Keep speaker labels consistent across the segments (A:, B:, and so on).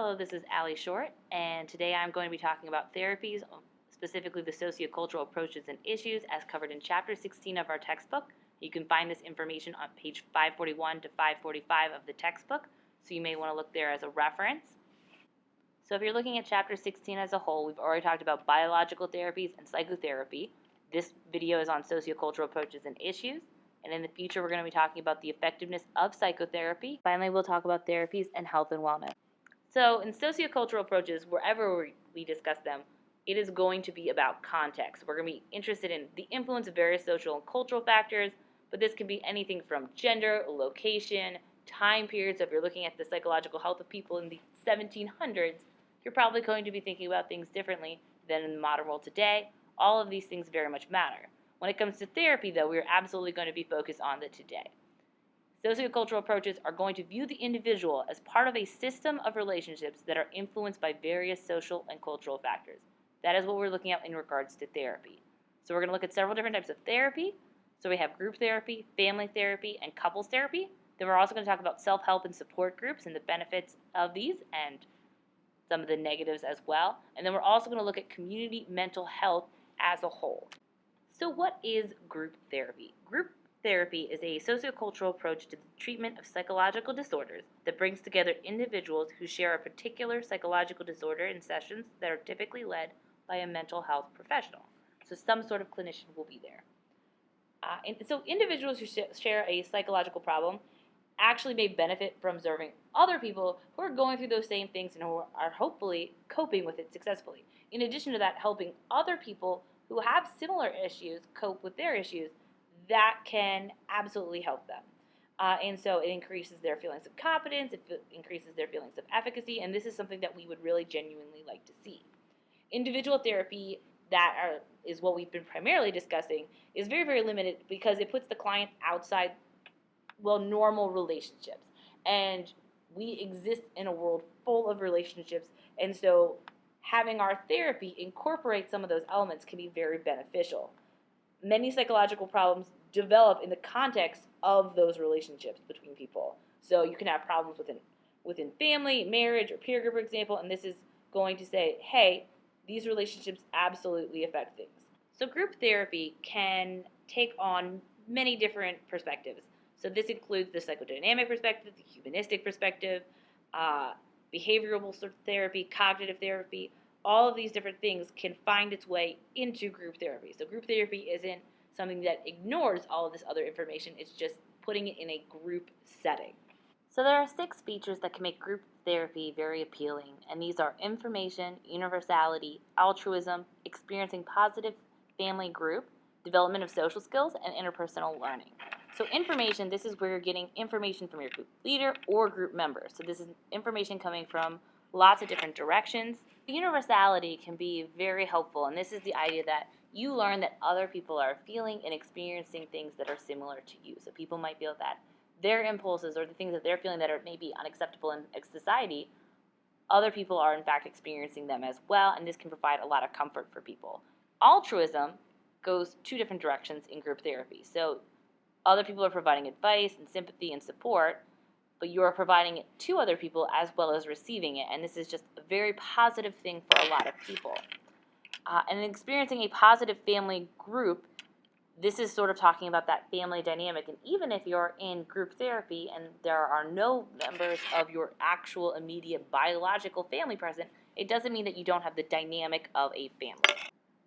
A: Hello, this is Allie Short, and today I'm going to be talking about therapies, specifically the sociocultural approaches and issues as covered in Chapter 16 of our textbook. You can find this information on page 541 to 545 of the textbook, so you may want to look there as a reference. So if you're looking at Chapter 16 as a whole, we've already talked about biological therapies and psychotherapy. This video is on sociocultural approaches and issues. And in the future, we're going to be talking about the effectiveness of psychotherapy. Finally, we'll talk about therapies and health and wellness. So in sociocultural approaches, wherever we discuss them, it is going to be about context. We're going to be interested in the influence of various social and cultural factors, but this can be anything from gender, location, time periods. So if you're looking at the psychological health of people in the 1700s, you're probably going to be thinking about things differently than in the modern world today. All of these things very much matter. When it comes to therapy, though, we're absolutely going to be focused on the today. Sociocultural approaches are going to view the individual as part of a system of relationships that are influenced by various social and cultural factors. That is what we're looking at in regards to therapy. So we're going to look at several different types of therapy. So we have group therapy, family therapy, and couples therapy. Then we're also going to talk about self-help and support groups and the benefits of these and some of the negatives as well. And then we're also going to look at community mental health as a whole. So what is group therapy? Group therapy is a sociocultural approach to the treatment of psychological disorders that brings together individuals who share a particular psychological disorder in sessions that are typically led by a mental health professional. So some sort of clinician will be there. So individuals who share a psychological problem actually may benefit from observing other people who are going through those same things and who are hopefully coping with it successfully. In addition to that, helping other people who have similar issues cope with their issues, that can absolutely help them. And so it increases their feelings of competence, it increases their feelings of efficacy, and this is something that we would really genuinely like to see. Individual therapy, is what we've been primarily discussing, is very, very limited because it puts the client outside, normal relationships. And we exist in a world full of relationships, and so having our therapy incorporate some of those elements can be very beneficial. Many psychological problems develop in the context of those relationships between people. So you can have problems within family, marriage, or peer group, for example, and this is going to say, hey, these relationships absolutely affect things. So group therapy can take on many different perspectives. So this includes the psychodynamic perspective, the humanistic perspective, behavioral therapy, cognitive therapy. All of these different things can find its way into group therapy. So group therapy isn't something that ignores all of this other information. It's just putting it in a group setting. So there are 6 features that can make group therapy very appealing, and these are information, universality, altruism, experiencing positive family group, development of social skills, and interpersonal learning. So information, this is where you're getting information from your group leader or group members. So this is information coming from lots of different directions. The universality can be very helpful, and this is the idea that you learn that other people are feeling and experiencing things that are similar to you. So people might feel that their impulses or the things that they're feeling that are maybe unacceptable in society, other people are in fact experiencing them as well, and this can provide a lot of comfort for people. Altruism goes 2 different directions in group therapy. So other people are providing advice and sympathy and support, but you are providing it to other people as well as receiving it, and this is just a very positive thing for a lot of people. And experiencing a positive family group, this is sort of talking about that family dynamic, and even if you're in group therapy and there are no members of your actual immediate biological family present, it doesn't mean that you don't have the dynamic of a family.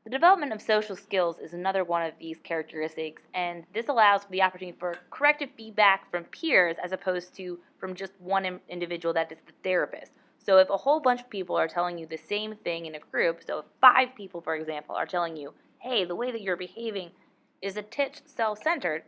A: The development of social skills is another one of these characteristics, and this allows for the opportunity for corrective feedback from peers as opposed to from just one individual, that is the therapist. So if a whole bunch of people are telling you the same thing in a group, so if 5 people, for example, are telling you, hey, the way that you're behaving is a titch self-centered,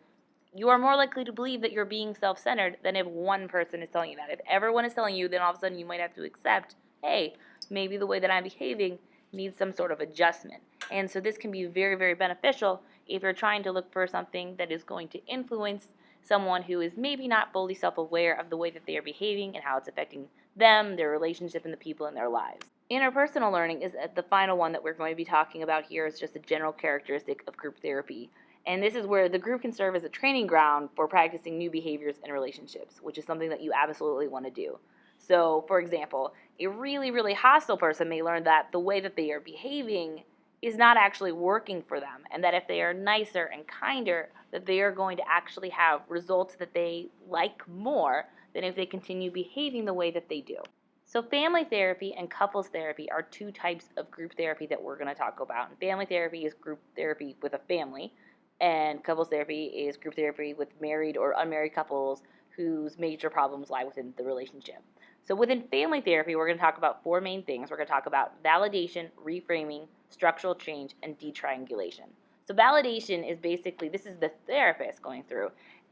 A: you are more likely to believe that you're being self-centered than if one person is telling you that. If everyone is telling you, then all of a sudden you might have to accept, hey, maybe the way that I'm behaving needs some sort of adjustment. And so this can be very, very beneficial if you're trying to look for something that is going to influence someone who is maybe not fully self-aware of the way that they are behaving and how it's affecting them, their relationship, and the people in their lives. Interpersonal learning is the final one that we're going to be talking about here. Is just a general characteristic of group therapy. And this is where the group can serve as a training ground for practicing new behaviors and relationships, which is something that you absolutely want to do. So, for example, a really, really hostile person may learn that the way that they are behaving is not actually working for them, and that if they are nicer and kinder, that they are going to actually have results that they like more than if they continue behaving the way that they do. So family therapy and couples therapy are two types of group therapy that we're going to talk about. And family therapy is group therapy with a family, and couples therapy is group therapy with married or unmarried couples whose major problems lie within the relationship. So within family therapy, we're going to talk about four main things. We're going to talk about validation, reframing, structural change, and detriangulation. So validation is basically, this is the therapist going through,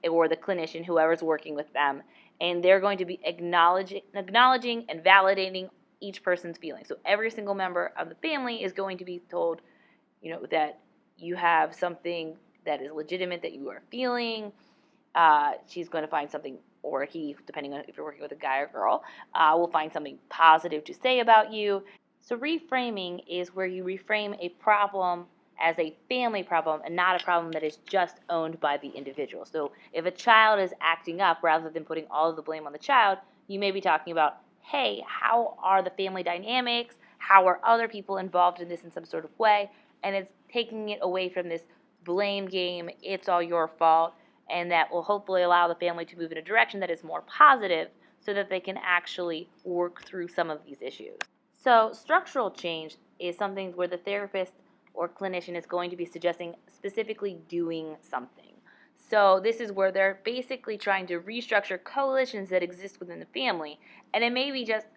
A: or the clinician, whoever's working with them, and they're going to be acknowledging and validating each person's feelings. So every single member of the family is going to be told, that you have something that is legitimate that you are feeling. She's going to find something, or he, depending on if you're working with a guy or girl, will find something positive to say about you. So reframing is where you reframe a problem as a family problem and not a problem that is just owned by the individual. So if a child is acting up, rather than putting all of the blame on the child, you may be talking about, hey, how are the family dynamics? How are other people involved in this in some sort of way? And it's taking it away from this blame game, it's all your fault, and that will hopefully allow the family to move in a direction that is more positive so that they can actually work through some of these issues. So structural change is something where the therapist or clinician is going to be suggesting specifically doing something. So this is where they're basically trying to restructure coalitions that exist within the family, and it may be just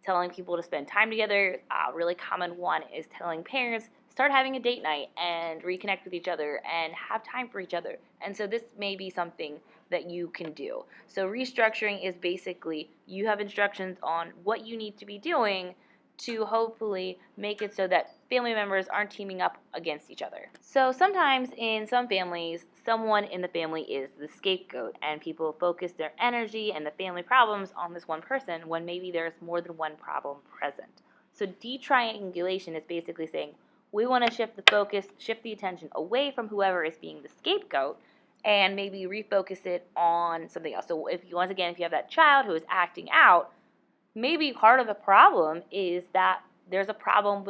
A: telling people to spend time together. A really common one is telling parents, start having a date night and reconnect with each other and have time for each other. And so this may be something that you can do. So restructuring is basically you have instructions on what you need to be doing to hopefully make it so that family members aren't teaming up against each other. So sometimes in some families, someone in the family is the scapegoat, and people focus their energy and the family problems on this one person when maybe there's more than one problem present. So detriangulation is basically saying, we want to shift the focus, shift the attention away from whoever is being the scapegoat and maybe refocus it on something else. So if you have that child who is acting out, maybe part of the problem is that there's a problem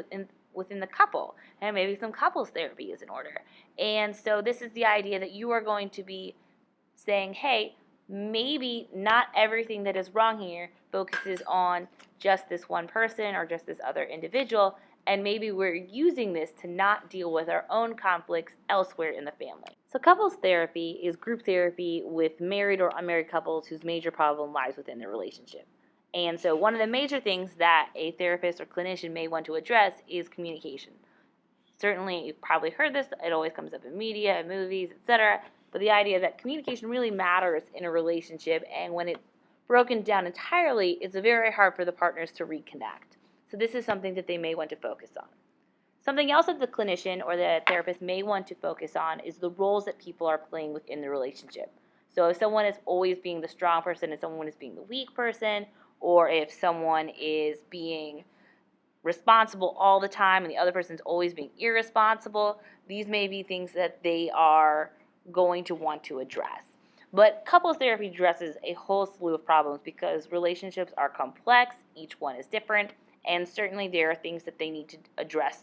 A: within the couple, and maybe some couples therapy is in order. And so this is the idea that you are going to be saying, hey, maybe not everything that is wrong here focuses on just this one person or just this other individual, and maybe we're using this to not deal with our own conflicts elsewhere in the family. So couples therapy is group therapy with married or unmarried couples whose major problem lies within their relationship. And so one of the major things that a therapist or clinician may want to address is communication. Certainly, you've probably heard this. It always comes up in media, in movies, etc. But the idea that communication really matters in a relationship, and when it's broken down entirely, it's very hard for the partners to reconnect. So this is something that they may want to focus on. Something else that the clinician or the therapist may want to focus on is the roles that people are playing within the relationship. So if someone is always being the strong person and someone is being the weak person, or if someone is being responsible all the time and the other person's always being irresponsible, these may be things that they are going to want to address. But couples therapy addresses a whole slew of problems because relationships are complex, each one is different, and certainly there are things that they need to address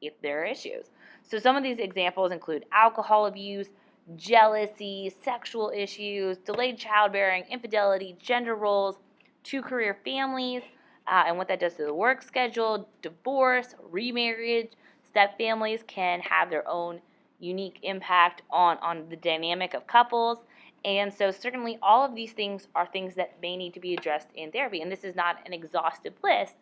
A: if there are issues. So some of these examples include alcohol abuse, jealousy, sexual issues, delayed childbearing, infidelity, gender roles, two-career families, and what that does to the work schedule, divorce, remarriage. Step families can have their own unique impact on the dynamic of couples. And so certainly all of these things are things that may need to be addressed in therapy. And this is not an exhaustive list.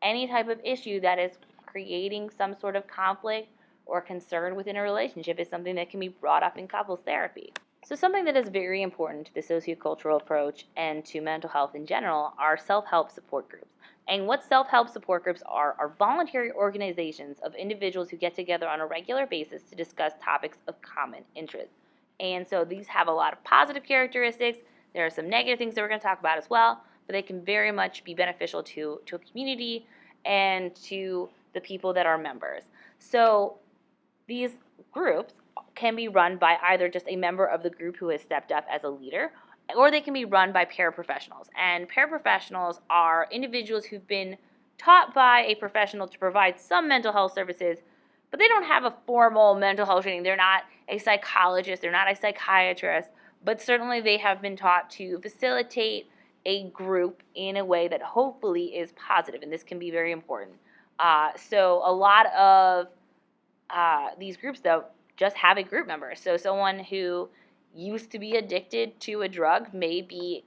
A: Any type of issue that is creating some sort of conflict or concern within a relationship is something that can be brought up in couples therapy. So something that is very important to the sociocultural approach and to mental health in general are self-help support groups. And what self-help support groups are voluntary organizations of individuals who get together on a regular basis to discuss topics of common interest. And so these have a lot of positive characteristics. There are some negative things that we're going to talk about as well, but they can very much be beneficial to a community and to the people that are members. So these groups can be run by either just a member of the group who has stepped up as a leader, or they can be run by paraprofessionals. And paraprofessionals are individuals who've been taught by a professional to provide some mental health services, but they don't have a formal mental health training. They're not a psychologist, they're not a psychiatrist, but certainly they have been taught to facilitate a group in a way that hopefully is positive, and this can be very important. So a lot of these groups, though, just have a group member. So someone who used to be addicted to a drug may be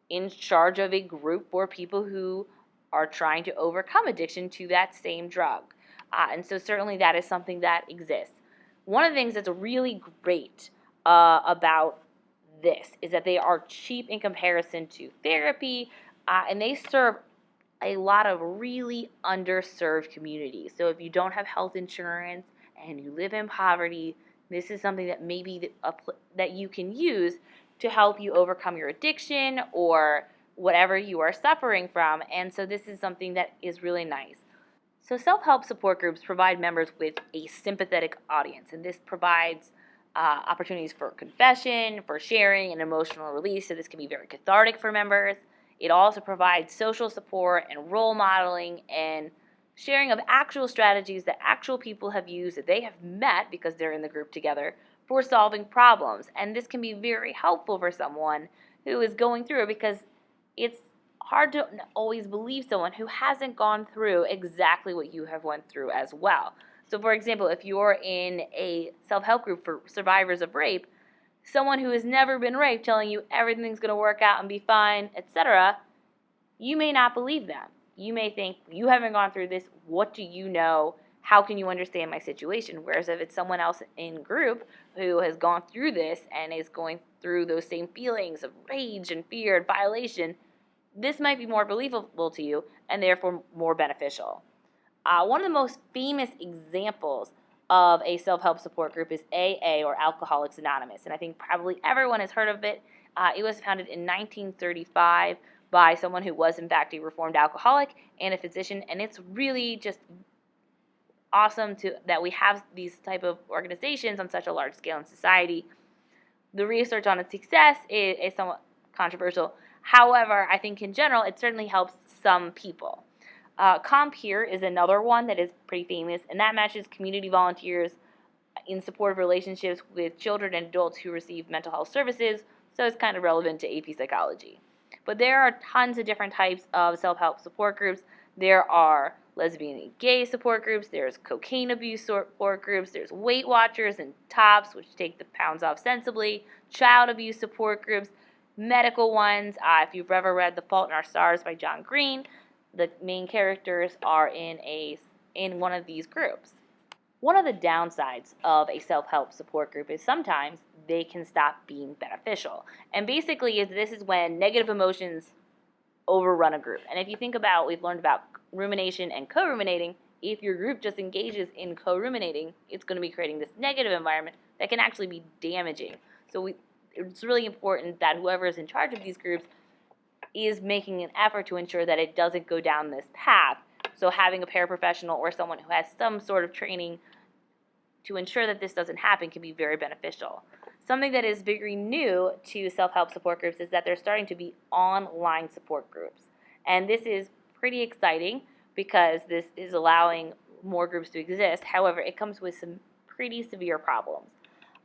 A: in charge of a group for people who are trying to overcome addiction to that same drug. And so certainly that is something that exists. One of the things that's really great about this is that they are cheap in comparison to therapy, and they serve a lot of really underserved communities. So if you don't have health insurance and you live in poverty, this is something that maybe that you can use to help you overcome your addiction or whatever you are suffering from. And so this is something that is really nice. So self-help support groups provide members with a sympathetic audience, and this provides opportunities for confession, for sharing, and emotional release. So this can be very cathartic for members. It also provides social support and role modeling and sharing of actual strategies that actual people have used that they have met because they're in the group together for solving problems. And this can be very helpful for someone who is going through it, because it's hard to always believe someone who hasn't gone through exactly what you have went through as well. So for example, if you're in a self-help group for survivors of rape, someone who has never been raped telling you everything's going to work out and be fine, etc., you may not believe them. You may think, you haven't gone through this, what do you know? How can you understand my situation? Whereas if it's someone else in group who has gone through this and is going through those same feelings of rage and fear and violation, this might be more believable to you and therefore more beneficial. One of the most famous examples of a self-help support group is AA, or Alcoholics Anonymous, and I think probably everyone has heard of it. It was founded in 1935 by someone who was in fact a reformed alcoholic and a physician, and it's really just awesome that we have these type of organizations on such a large scale in society. The research on its success is somewhat controversial. However, I think in general it certainly helps some people. CompHere is another one that is pretty famous, and that matches community volunteers in support of relationships with children and adults who receive mental health services, so it's kind of relevant to AP psychology. But there are tons of different types of self-help support groups. There are lesbian and gay support groups, there's cocaine abuse support groups, there's Weight Watchers and TOPS, which take the pounds off sensibly, child abuse support groups, medical ones. If you've ever read The Fault in Our Stars by John Green, the main characters are in one of these groups. One of the downsides of a self-help support group is sometimes they can stop being beneficial. And basically, this is when negative emotions overrun a group. And if you think about, we've learned about rumination and co-ruminating. If your group just engages in co-ruminating, it's going to be creating this negative environment that can actually be damaging. So it's really important that whoever is in charge of these groups is making an effort to ensure that it doesn't go down this path. So having a paraprofessional or someone who has some sort of training to ensure that this doesn't happen can be very beneficial. Something that is very new to self-help support groups is that they're starting to be online support groups. And this is pretty exciting because this is allowing more groups to exist. However, it comes with some pretty severe problems.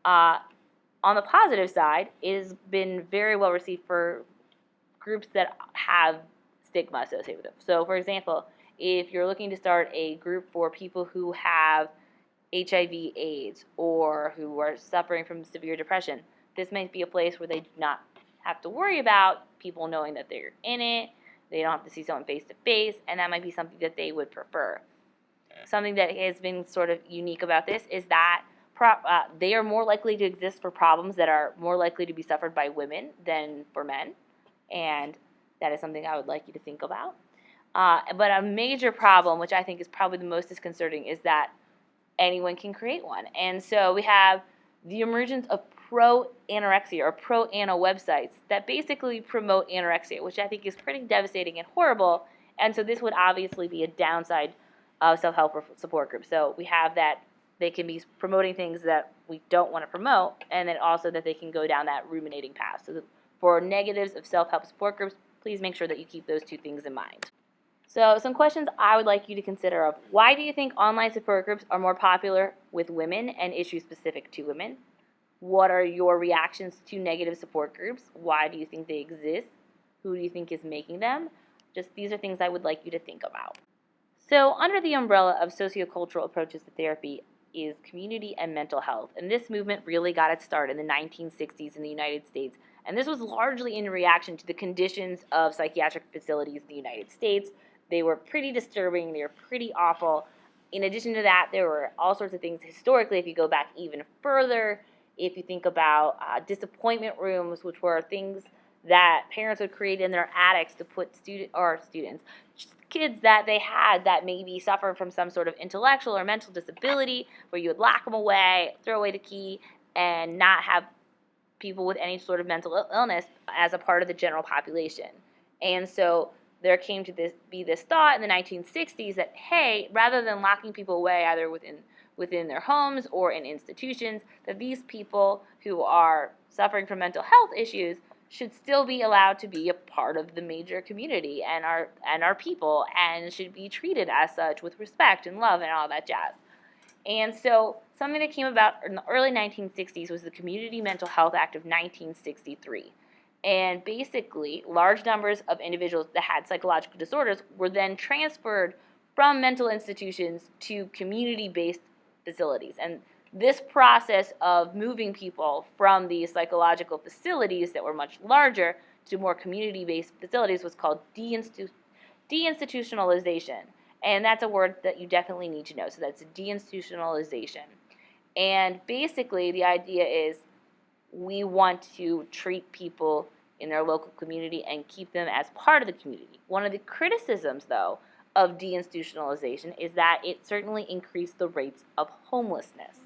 A: On the positive side, it has been very well received for groups that have stigma associated with them. So, for example, if you're looking to start a group for people who have HIV/AIDS or who are suffering from severe depression, this might be a place where they do not have to worry about people knowing that they're in it. They don't have to see someone face to face, and that might be something that they would prefer. Something that has been sort of unique about this is that they are more likely to exist for problems that are more likely to be suffered by women than for men, and that is something I would like you to think about. But a major problem, which I think is probably the most disconcerting, is that anyone can create one. And so we have the emergence of pro-anorexia or pro-ano websites that basically promote anorexia, which I think is pretty devastating and horrible. And so this would obviously be a downside of self-help support groups. So we have that they can be promoting things that we don't want to promote, and then also that they can go down that ruminating path. So For negatives of self-help support groups, please make sure that you keep those two things in mind. So some questions I would like you to consider of: why do you think online support groups are more popular with women and issues specific to women? What are your reactions to negative support groups? Why do you think they exist? Who do you think is making them? Just these are things I would like you to think about. So under the umbrella of sociocultural approaches to therapy is community and mental health. And this movement really got its start in the 1960s in the United States. And this was largely in reaction to the conditions of psychiatric facilities in the United States. They were pretty disturbing. They were pretty awful. In addition to that, there were all sorts of things historically, if you go back even further. If you think about disappointment rooms, which were things that parents would create in their attics to put kids that they had that maybe suffered from some sort of intellectual or mental disability, where you would lock them away, throw away the key, and not have people with any sort of mental illness as a part of the general population. And so there came to be this thought in the 1960s that, hey, rather than locking people away either within their homes or in institutions, that these people who are suffering from mental health issues should still be allowed to be a part of the major community and our people, and should be treated as such with respect and love and all that jazz. And so something that came about in the early 1960s was the Community Mental Health Act of 1963. And basically, large numbers of individuals that had psychological disorders were then transferred from mental institutions to community-based facilities. And this process of moving people from these psychological facilities that were much larger to more community-based facilities was called deinstitutionalization. And that's a word that you definitely need to know. So that's deinstitutionalization. And basically, the idea is we want to treat people in their local community and keep them as part of the community. One of the criticisms, though, of deinstitutionalization is that it certainly increased the rates of homelessness.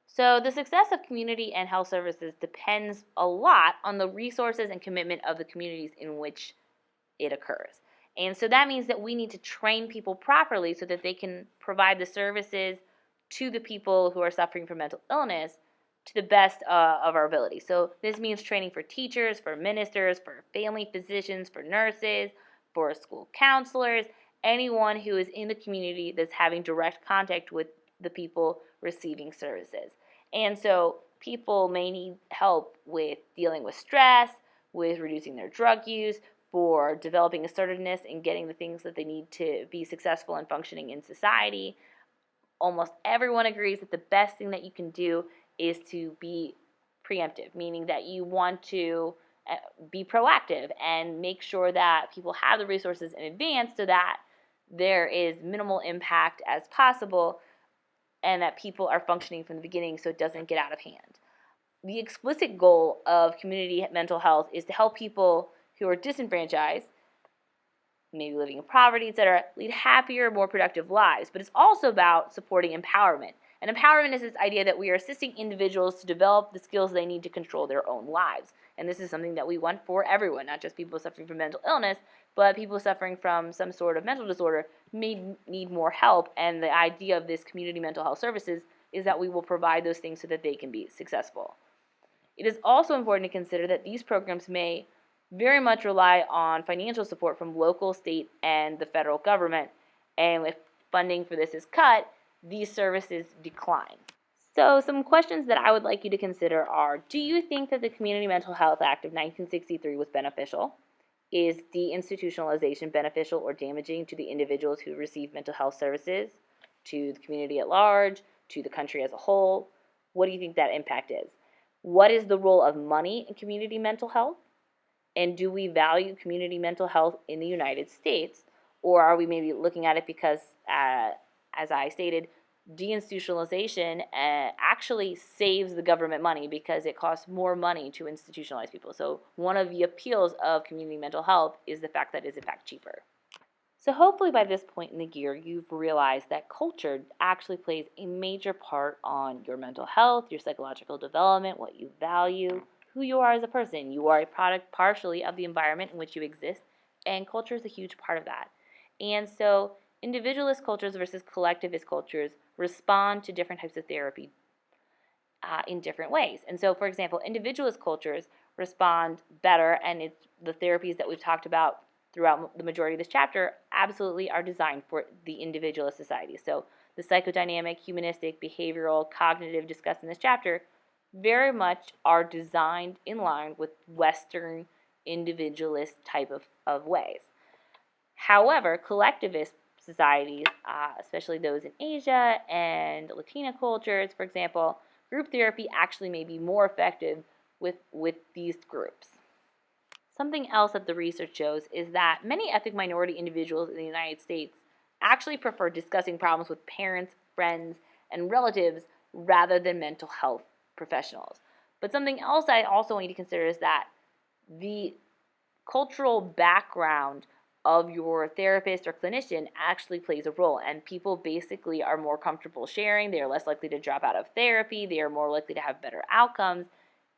A: So the success of community and health services depends a lot on the resources and commitment of the communities in which it occurs. And so that means that we need to train people properly so that they can provide the services to the people who are suffering from mental illness to the best of our ability. So this means training for teachers, for ministers, for family physicians, for nurses, for school counselors, anyone who is in the community that's having direct contact with the people receiving services. And so people may need help with dealing with stress, with reducing their drug use, for developing assertiveness and getting the things that they need to be successful and functioning in society. Almost everyone agrees that the best thing that you can do is to be preemptive, meaning that you want to be proactive and make sure that people have the resources in advance so that there is minimal impact as possible and that people are functioning from the beginning so it doesn't get out of hand. The explicit goal of community mental health is to help people who are disenfranchised, maybe living in poverty, etc., lead happier, more productive lives. But it's also about supporting empowerment. And empowerment is this idea that we are assisting individuals to develop the skills they need to control their own lives. And this is something that we want for everyone, not just people suffering from mental illness, but people suffering from some sort of mental disorder may need more help. And the idea of this community mental health services is that we will provide those things so that they can be successful. It is also important to consider that these programs may very much rely on financial support from local, state, and the federal government. And if funding for this is cut, these services decline. So some questions that I would like you to consider are: do you think that the Community Mental Health Act of 1963 was beneficial? Is deinstitutionalization beneficial or damaging to the individuals who receive mental health services, to the community at large, to the country as a whole? What do you think that impact is? What is the role of money in community mental health? And do we value community mental health in the United States? Or are we maybe looking at it because, as I stated, deinstitutionalization actually saves the government money because it costs more money to institutionalize people. So one of the appeals of community mental health is the fact that it is in fact cheaper. So hopefully by this point in the year, you've realized that culture actually plays a major part on your mental health, your psychological development, what you value, who you are as a person. You are a product partially of the environment in which you exist, and culture is a huge part of that. And so individualist cultures versus collectivist cultures respond to different types of therapy in different ways. And so, for example, individualist cultures respond better, and it's the therapies that we've talked about throughout the majority of this chapter absolutely are designed for the individualist society. So the psychodynamic, humanistic, behavioral, cognitive discussed in this chapter very much are designed in line with Western individualist type of ways. However, collectivist societies, especially those in Asia and Latina cultures, for example, group therapy actually may be more effective with these groups. Something else that the research shows is that many ethnic minority individuals in the United States actually prefer discussing problems with parents, friends, and relatives rather than mental health professionals. But something else I also want you to consider is that the cultural background of your therapist or clinician actually plays a role, and people basically are more comfortable sharing. They are less likely to drop out of therapy. They are more likely to have better outcomes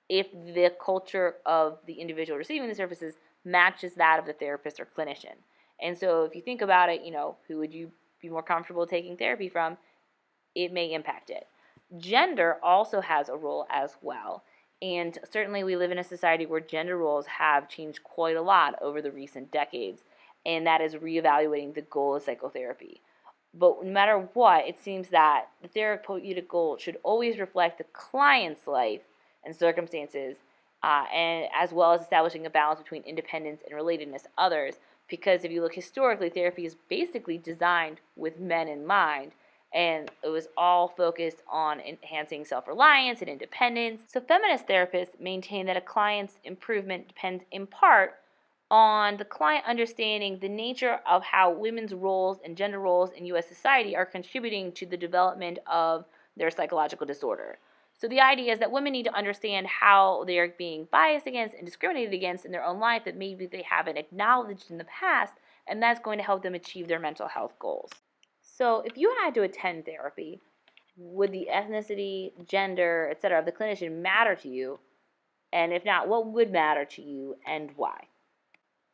A: if the culture of the individual receiving the services matches that of the therapist or clinician. And so if you think about it, who would you be more comfortable taking therapy from? It may impact it. Gender also has a role as well. And certainly we live in a society where gender roles have changed quite a lot over the recent decades, and that is reevaluating the goal of psychotherapy. But no matter what, it seems that the therapeutic goal should always reflect the client's life and circumstances, and as well as establishing a balance between independence and relatedness to others. Because if you look historically, therapy is basically designed with men in mind, and it was all focused on enhancing self-reliance and independence. So feminist therapists maintain that a client's improvement depends in part on the client understanding the nature of how women's roles and gender roles in U.S. society are contributing to the development of their psychological disorder. So the idea is that women need to understand how they are being biased against and discriminated against in their own life that maybe they haven't acknowledged in the past, and that's going to help them achieve their mental health goals. So if you had to attend therapy, would the ethnicity, gender, etc. of the clinician matter to you? And if not, what would matter to you and why?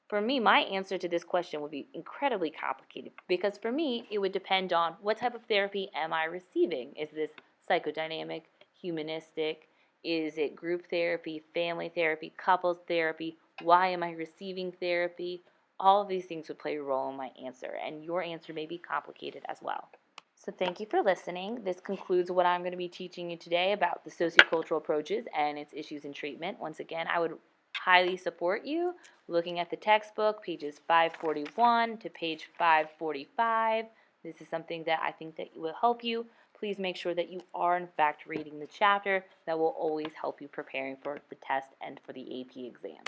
A: For me, my answer to this question would be incredibly complicated, because for me, it would depend on what type of therapy am I receiving. Is this psychodynamic, humanistic? Is it group therapy, family therapy, couples therapy? Why am I receiving therapy? All of these things would play a role in my answer, and your answer may be complicated as well. So thank you for listening. This concludes what I'm going to be teaching you today about the sociocultural approaches and its issues in treatment. Once again, I would highly support you looking at the textbook, pages 541 to page 545. This is something that I think that will help you. Please make sure that you are in fact reading the chapter. That will always help you preparing for the test and for the AP exam.